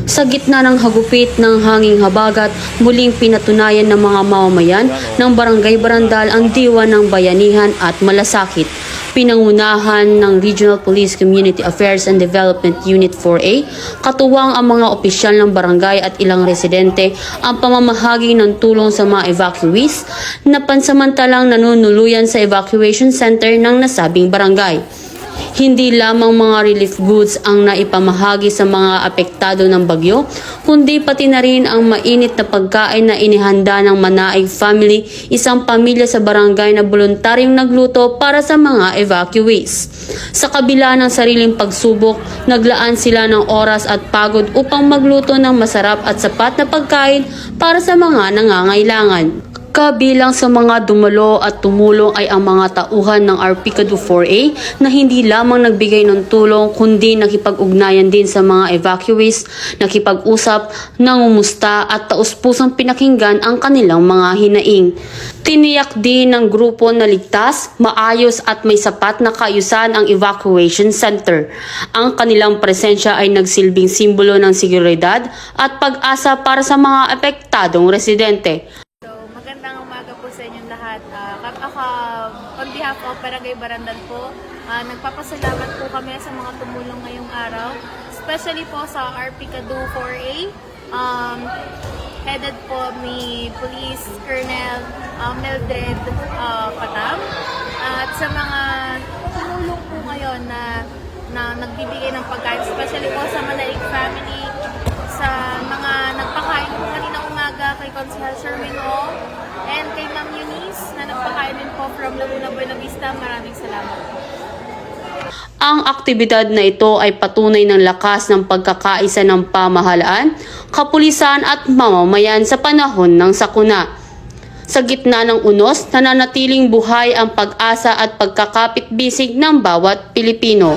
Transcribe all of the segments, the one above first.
Sa gitna ng hagupit ng hanging habagat, muling pinatunayan ng mga mamamayan ng Barangay Barandal ang diwa ng bayanihan at malasakit. Pinangunahan ng Regional Police Community Affairs and Development Unit 4A, katuwang ang mga opisyal ng barangay at ilang residente ang pamamahagi ng tulong sa mga evacuees na pansamantalang nanunuluyan sa evacuation center ng nasabing barangay. Hindi lamang mga relief goods ang naipamahagi sa mga apektado ng bagyo, kundi pati na rin ang mainit na pagkain na inihanda ng Manaig family, isang pamilya sa barangay na voluntaryong nagluto para sa mga evacuees. Sa kabila ng sariling pagsubok, naglaan sila ng oras at pagod upang magluto ng masarap at sapat na pagkain para sa mga nangangailangan. Kabilang sa mga dumalo at tumulong ay ang mga tauhan ng RPCADU 4A na hindi lamang nagbigay ng tulong kundi nakipag-ugnayan din sa mga evacuees, nakipag-usap, nangumusta at taus-pusang pinakinggan ang kanilang mga hinaing. Tiniyak din ng grupo na ligtas, maayos at may sapat na kaayusan ang evacuation center. Ang kanilang presensya ay nagsilbing simbolo ng seguridad at pag-asa para sa mga apektadong residente. Magandang umaga po sa inyong lahat. Ako, on behalf of Barangay Barandal po, nagpapasalamat po kami sa mga tumulong ngayong araw, especially po sa RPCADU 4A, headed po ni Police Colonel Mildred Patam, at sa mga tumulong po ngayon na nagbibigay ng pagkain, especially po sa Manaig family, sa mga nagpakain po kanina umaga kay Consihal Sherwin O and kay Ma'am Eunice na nagpakain din po from Laguna Buena Vista. Maraming salamat. Ang aktibidad na ito ay patunay ng lakas ng pagkakaisa ng pamahalaan, kapulisan at mamamayan sa panahon ng sakuna. Sa gitna ng unos, nananatiling buhay ang pag-asa at pagkakapit-bisig ng bawat Pilipino.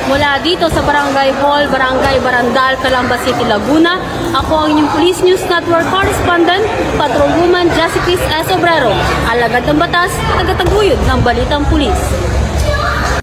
Mula dito sa Barangay Hall, Barangay Barandal, Calamba City, Laguna, ako ang inyong Police News Network Correspondent, Patrolwoman Jessica S. Obrero, alagad ng batas, tagataguyod ng Balitang Pulis.